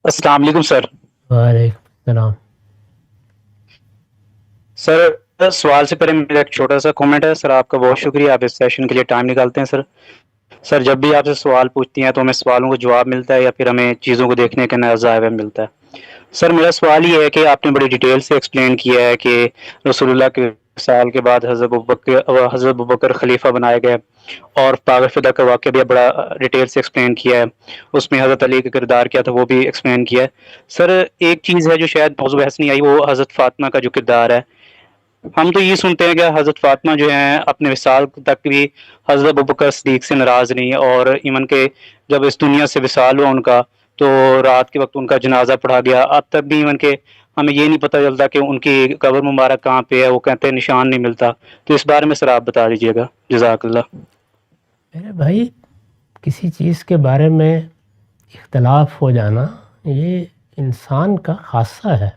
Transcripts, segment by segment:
السلام علیکم سر۔ وعلیکم السلام۔ سر سوال سے پہلے میرا ایک چھوٹا سا کامنٹ ہے۔ سر آپ کا بہت شکریہ، آپ اس سیشن کے لیے ٹائم نکالتے ہیں سر۔ سر جب بھی آپ سے سوال پوچھتی ہیں تو ہمیں سوالوں کو جواب ملتا ہے یا پھر ہمیں چیزوں کو دیکھنے کا نیا زاویہ ملتا ہے۔ سر میرا سوال یہ ہے کہ آپ نے بڑی ڈیٹیل سے ایکسپلین کیا ہے کہ رسول اللہ کے سال کے بعد حضرت ابوبکر خلیفہ بنائے گئے، اور پاگل فدا کا واقعہ بھی بڑا ڈیٹیل سے ایکسپلین کیا ہے، اس میں حضرت علی کا کردار کیا تھا وہ بھی ایکسپلین کیا ہے۔ سر ایک چیز ہے جو شاید موضوع بحث نہیں آئی، وہ حضرت فاطمہ کا جو کردار ہے۔ ہم تو یہ سنتے ہیں کہ حضرت فاطمہ جو ہیں اپنے وصال تک بھی حضرت ابوبکر صدیق سے ناراض نہیں، اور ایون کہ جب اس دنیا سے وصال ہوا ان کا تو رات کے وقت ان کا جنازہ پڑھا گیا، اب تک بھی ایون کہ ہمیں یہ نہیں پتہ چلتا کہ ان کی قبر مبارک کہاں پہ ہے، وہ کہتے ہیں نشان نہیں ملتا۔ تو اس بارے میں سر آپ بتا دیجیے گا، جزاک اللہ۔ میرے بھائی، کسی چیز کے بارے میں اختلاف ہو جانا یہ انسان کا خاصہ ہے،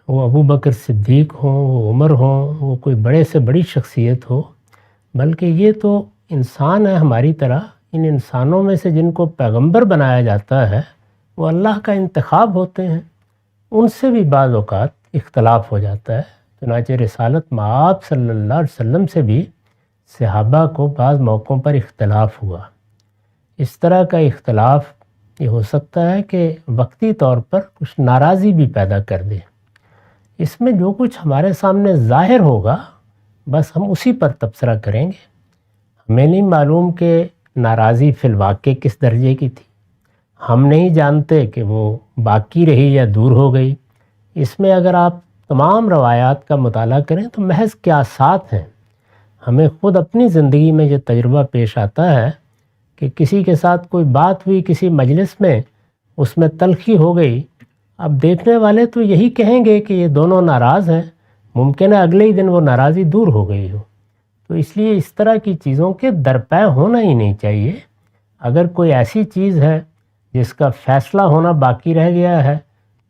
وہ ابو بکر صدیق ہوں، وہ عمر ہوں، وہ کوئی بڑے سے بڑی شخصیت ہو، بلکہ یہ تو انسان ہے ہماری طرح۔ ان انسانوں میں سے جن کو پیغمبر بنایا جاتا ہے وہ اللہ کا انتخاب ہوتے ہیں، ان سے بھی بعض اوقات اختلاف ہو جاتا ہے۔ چنانچہ رسالت مآب صلی اللہ علیہ وسلم سے بھی صحابہ کو بعض موقعوں پر اختلاف ہوا۔ اس طرح کا اختلاف یہ ہو سکتا ہے کہ وقتی طور پر کچھ ناراضی بھی پیدا کر دے۔ اس میں جو کچھ ہمارے سامنے ظاہر ہوگا بس ہم اسی پر تبصرہ کریں گے۔ ہمیں نہیں معلوم کہ ناراضی فی الواقع کس درجے کی تھی، ہم نہیں جانتے کہ وہ باقی رہی یا دور ہو گئی۔ اس میں اگر آپ تمام روایات کا مطالعہ کریں تو محض قیاسات ہیں۔ ہمیں خود اپنی زندگی میں یہ تجربہ پیش آتا ہے کہ کسی کے ساتھ کوئی بات ہوئی کسی مجلس میں، اس میں تلخی ہو گئی، اب دیکھنے والے تو یہی کہیں گے کہ یہ دونوں ناراض ہیں، ممکن ہے اگلے ہی دن وہ ناراضی دور ہو گئی ہو۔ تو اس لیے اس طرح کی چیزوں کے درپے ہونا ہی نہیں چاہیے۔ اگر کوئی ایسی چیز ہے جس کا فیصلہ ہونا باقی رہ گیا ہے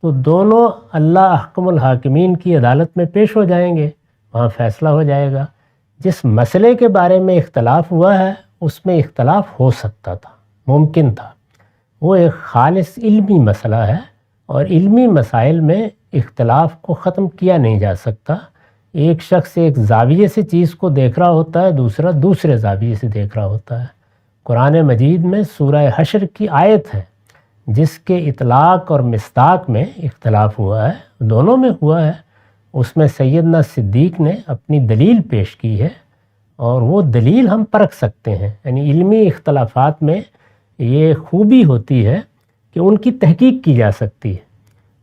تو دونوں اللہ احکم الحاکمین کی عدالت میں پیش ہو جائیں گے، وہاں فیصلہ ہو جائے گا۔ جس مسئلے کے بارے میں اختلاف ہوا ہے اس میں اختلاف ہو سکتا تھا، ممکن تھا، وہ ایک خالص علمی مسئلہ ہے، اور علمی مسائل میں اختلاف کو ختم کیا نہیں جا سکتا۔ ایک شخص ایک زاویے سے چیز کو دیکھ رہا ہوتا ہے، دوسرا دوسرے زاویے سے دیکھ رہا ہوتا ہے۔ قرآن مجید میں سورہ حشر کی آیت ہے جس کے اطلاق اور مصداق میں اختلاف ہوا ہے، دونوں میں ہوا ہے۔ اس میں سیدنا صدیق نے اپنی دلیل پیش کی ہے، اور وہ دلیل ہم پرکھ سکتے ہیں۔ یعنی علمی اختلافات میں یہ خوبی ہوتی ہے کہ ان کی تحقیق کی جا سکتی ہے۔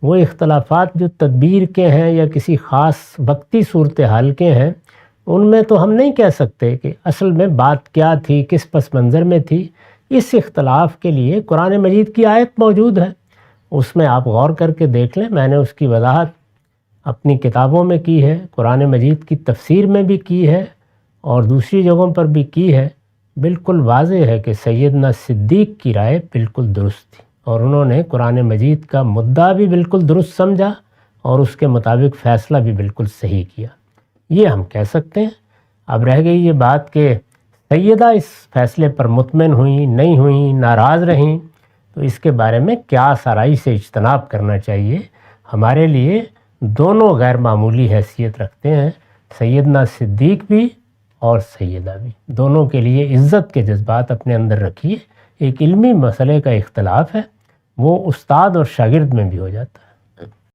وہ اختلافات جو تدبیر کے ہیں یا کسی خاص وقتی صورتحال کے ہیں، ان میں تو ہم نہیں کہہ سکتے کہ اصل میں بات کیا تھی، کس پس منظر میں تھی۔ اس اختلاف کے لیے قرآن مجید کی آیت موجود ہے، اس میں آپ غور کر کے دیکھ لیں۔ میں نے اس کی وضاحت اپنی کتابوں میں کی ہے، قرآن مجید کی تفسیر میں بھی کی ہے، اور دوسری جگہوں پر بھی کی ہے۔ بالکل واضح ہے کہ سیدنا صدیق کی رائے بالکل درست تھی، اور انہوں نے قرآن مجید کا مدعا بھی بالکل درست سمجھا اور اس کے مطابق فیصلہ بھی بالکل صحیح کیا، یہ ہم کہہ سکتے ہیں۔ اب رہ گئی یہ بات کہ سیدہ اس فیصلے پر مطمئن ہوئیں نہیں ہوئیں، ناراض رہیں، تو اس کے بارے میں قیاس آرائی سے اجتناب کرنا چاہیے۔ ہمارے لیے دونوں غیر معمولی حیثیت رکھتے ہیں، سیدنا صدیق بھی اور سیدہ بھی، دونوں کے لیے عزت کے جذبات اپنے اندر رکھیے۔ ایک علمی مسئلے کا اختلاف ہے، وہ استاد اور شاگرد میں بھی ہو جاتا ہے۔